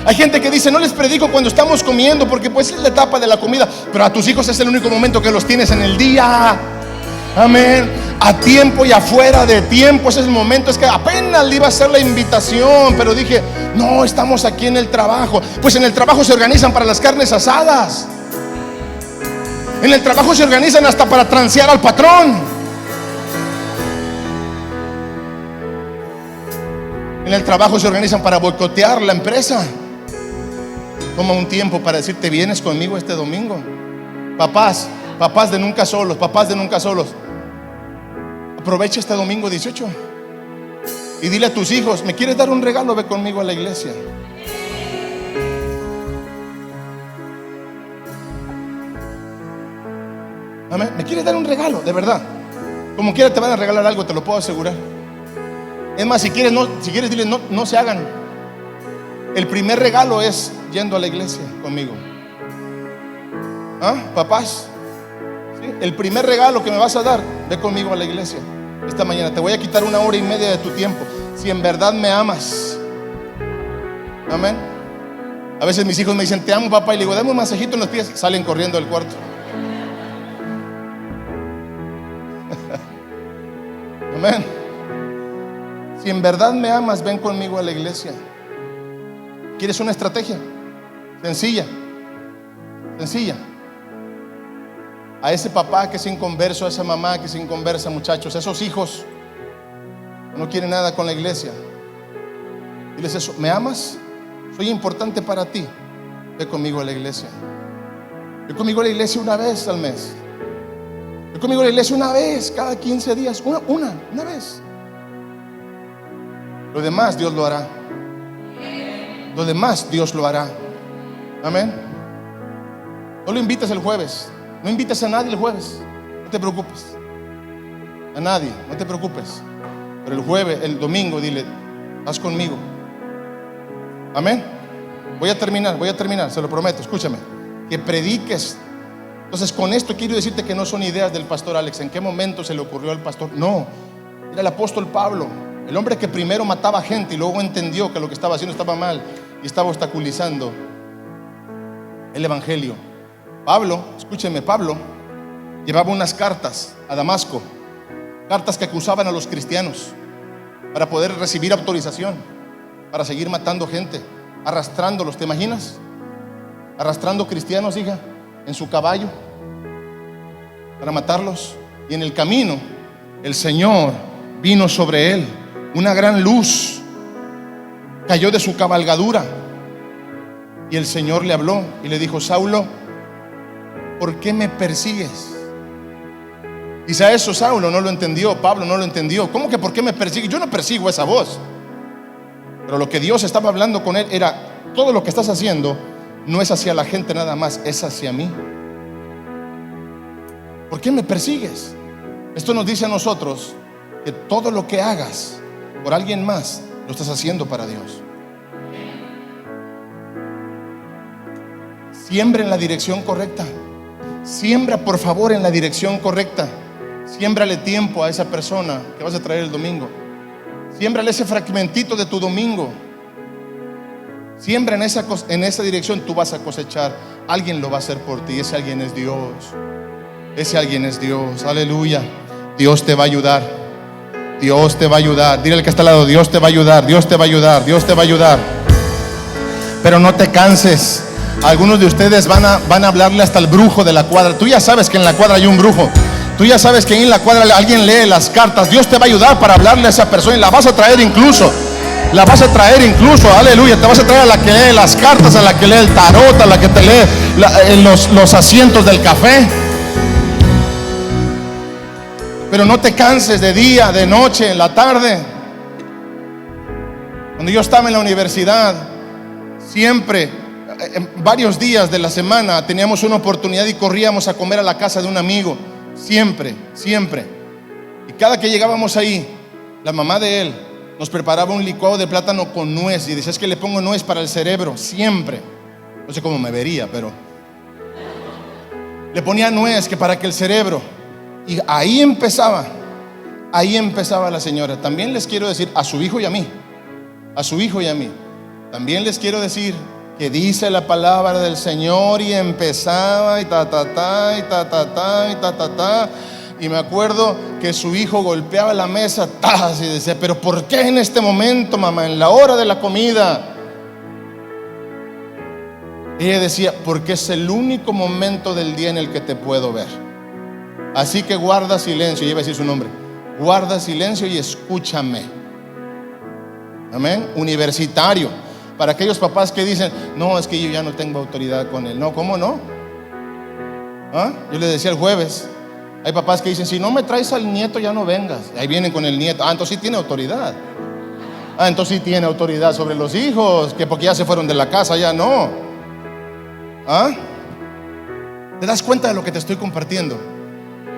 A: Hay gente que dice: no les predico cuando estamos comiendo porque pues es la etapa de la comida. Pero a tus hijos es el único momento que los tienes en el día. Amén. A tiempo y afuera de tiempo, ese es el momento. Es que apenas le iba a hacer la invitación, pero dije: no, estamos aquí en el trabajo. Pues en el trabajo se organizan para las carnes asadas. En el trabajo se organizan hasta para transear al patrón. En el trabajo se organizan para boicotear la empresa. Toma un tiempo para decirte: vienes conmigo este domingo. Papás de nunca solos, aprovecha este domingo 18 y dile a tus hijos: ¿me quieres dar un regalo? Ve conmigo a la iglesia. Amén. ¿Me quieres dar un regalo? De verdad, como quiera te van a regalar algo, te lo puedo asegurar. Es más, si quieres dile: no se hagan. El primer regalo es yendo a la iglesia conmigo. Papás, ¿sí? El primer regalo que me vas a dar: ve conmigo a la iglesia esta mañana. Te voy a quitar 1 hora y media de tu tiempo, si en verdad me amas. Amén. A veces mis hijos me dicen: te amo, papá, y le digo: dame un masajito en los pies. Salen corriendo del cuarto. Amén. Si en verdad me amas, ven conmigo a la iglesia. ¿Quieres una estrategia? Sencilla. A ese papá que es inconverso, a esa mamá que es inconversa, muchachos, a esos hijos que no quieren nada con la iglesia, diles eso: ¿me amas? Soy importante para ti. Ve conmigo a la iglesia. Ve conmigo a la iglesia una vez al mes. Ve conmigo a la iglesia una vez cada 15 días. Una vez. Lo demás Dios lo hará. Lo demás Dios lo hará. Amén. No lo invites el jueves. No invites a nadie el jueves. No te preocupes. A nadie, no te preocupes. Pero el jueves, el domingo, dile, haz conmigo. Amén. Voy a terminar, se lo prometo, escúchame. Que prediques. Entonces, con esto quiero decirte que no son ideas del pastor Alex. ¿En qué momento se le ocurrió al pastor? No, era el apóstol Pablo, el hombre que primero mataba gente y luego entendió que lo que estaba haciendo estaba mal y estaba obstaculizando el evangelio. Pablo, escúcheme, Pablo llevaba unas cartas a Damasco, cartas que acusaban a los cristianos para poder recibir autorización para seguir matando gente, arrastrándolos. ¿Te imaginas? Arrastrando cristianos, hija, en su caballo para matarlos. Y en el camino el Señor vino sobre él, una gran luz cayó de su cabalgadura y el Señor le habló y le dijo: Saulo, ¿por qué me persigues? Quizá eso Saulo no lo entendió, Pablo no lo entendió. ¿Cómo que por qué me persigues? Yo no persigo esa voz. Pero lo que Dios estaba hablando con él era: todo lo que estás haciendo no es hacia la gente nada más, es hacia mí. ¿Por qué me persigues? Esto nos dice a nosotros que todo lo que hagas por alguien más lo estás haciendo para Dios. Siembra en la dirección correcta. Siembra, por favor, en la dirección correcta. Siémbrale tiempo a esa persona que vas a traer el domingo. Siémbrale ese fragmentito de tu domingo. Siembra en esa dirección. Tú vas a cosechar. Alguien lo va a hacer por ti. Ese alguien es Dios. Ese alguien es Dios. Aleluya. Dios te va a ayudar. Dios te va a ayudar. Dile al que está al lado: Dios te va a ayudar. Dios te va a ayudar. Dios te va a ayudar. Pero no te canses. Algunos de ustedes van a hablarle hasta el brujo de la cuadra. Tú ya sabes que en la cuadra hay un brujo. Tú ya sabes que ahí en la cuadra alguien lee las cartas. Dios te va a ayudar para hablarle a esa persona y la vas a traer incluso. La vas a traer incluso, aleluya. Te vas a traer a la que lee las cartas, a la que lee el tarot, a la que te lee los asientos del café. Pero no te canses de día, de noche, en la tarde. Cuando yo estaba en la universidad, siempre, en varios días de la semana, teníamos una oportunidad y corríamos a comer a la casa de un amigo. Siempre, siempre. Y cada que llegábamos ahí, la mamá de él nos preparaba un licuado de plátano con nuez y decía: es que le pongo nuez para el cerebro. Siempre. No sé cómo me vería, pero le ponía nuez que para que el cerebro. Y ahí empezaba la señora. También les quiero decir a su hijo y a mí, también les quiero decir que dice la palabra del Señor y empezaba y y me acuerdo que su hijo golpeaba la mesa y decía: pero ¿por qué en este momento, mamá, en la hora de la comida? Ella decía: porque es el único momento del día en el que te puedo ver, así que guarda silencio. Y iba a decir su nombre: guarda silencio y escúchame. Amén. Universitario. Para aquellos papás que dicen: no, es que yo ya no tengo autoridad con él. No, ¿cómo no? Yo le decía el jueves, hay papás que dicen: si no me traes al nieto ya no vengas. Ahí vienen con el nieto. Entonces sí tiene autoridad. Entonces sí tiene autoridad sobre los hijos, que porque ya se fueron de la casa, ya no. ¿Te das cuenta de lo que te estoy compartiendo?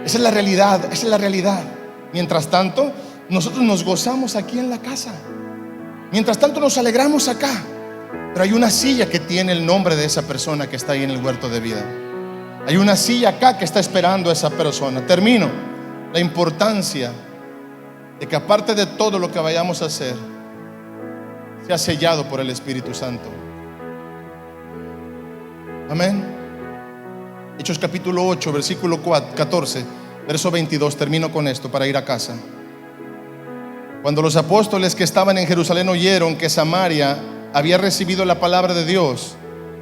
A: Esa es la realidad, esa es la realidad. Mientras tanto, nosotros nos gozamos aquí en la casa. Mientras tanto nos alegramos acá. Pero hay una silla que tiene el nombre de esa persona que está ahí en el huerto de vida. Hay una silla acá que está esperando a esa persona. Termino. La importancia de que aparte de todo lo que vayamos a hacer, sea sellado por el Espíritu Santo. Amén. Hechos capítulo 8, versículo 14, verso 22. Termino con esto para ir a casa. Cuando los apóstoles que estaban en Jerusalén oyeron que Samaria había recibido la palabra de Dios,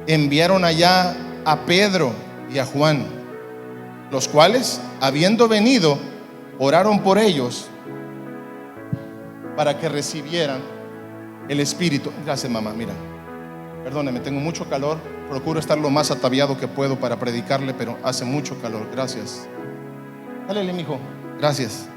A: enviaron allá a Pedro y a Juan, los cuales, habiendo venido, oraron por ellos para que recibieran el Espíritu. Gracias, mamá. Mira, perdóneme, tengo mucho calor. Procuro estar lo más ataviado que puedo para predicarle, pero hace mucho calor. Gracias. Dale, mijo. Gracias.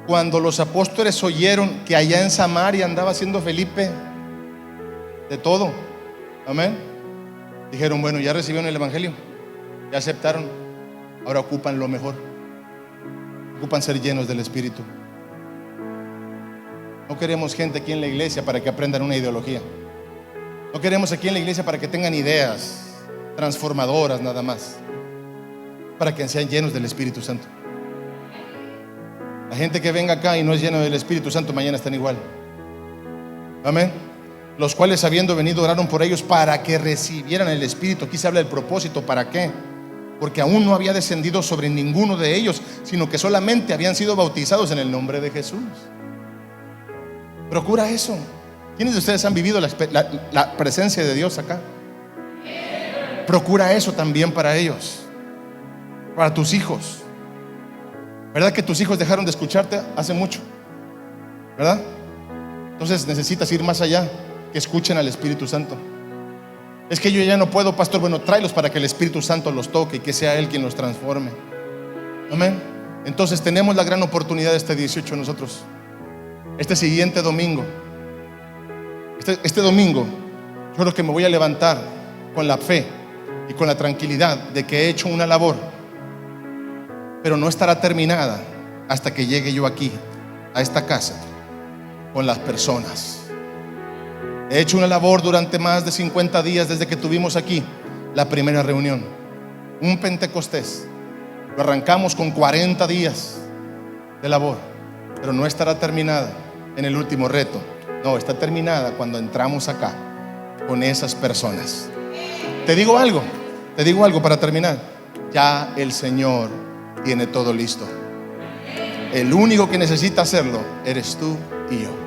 A: Cuando los apóstoles oyeron que allá en Samaria andaba haciendo Felipe de todo, amén, dijeron, bueno, ya recibieron el evangelio, ya aceptaron, ahora ocupan lo mejor, ocupan ser llenos del Espíritu. No queremos gente aquí en la iglesia para que aprendan una ideología. No queremos aquí en la iglesia para que tengan ideas transformadoras nada más, para que sean llenos del Espíritu Santo. La gente que venga acá y no es lleno del Espíritu Santo, mañana están igual. Amén. Los cuales, habiendo venido, oraron por ellos para que recibieran el Espíritu. Aquí se habla del propósito. ¿Para qué? Porque aún no había descendido sobre ninguno de ellos, sino que solamente habían sido bautizados en el nombre de Jesús. Procura eso. ¿Quiénes de ustedes han vivido la presencia de Dios acá? Procura eso también para ellos, para tus hijos. ¿Verdad que tus hijos dejaron de escucharte hace mucho? ¿Verdad? Entonces necesitas ir más allá, que escuchen al Espíritu Santo. Es que yo ya no puedo, pastor. Bueno, tráelos para que el Espíritu Santo los toque y que sea Él quien los transforme. Amén. Entonces tenemos la gran oportunidad este 18 nosotros. Este siguiente domingo, este domingo, yo creo que me voy a levantar con la fe y con la tranquilidad de que he hecho una labor, pero no estará terminada hasta que llegue yo aquí, a esta casa, con las personas. He hecho una labor durante más de 50 días desde que tuvimos aquí la primera reunión, un Pentecostés. Lo arrancamos con 40 días de labor, pero no estará terminada en el último reto. No, está terminada cuando entramos acá con esas personas. Te digo algo para terminar. Ya el Señor tiene todo listo. El único que necesita hacerlo eres tú y yo.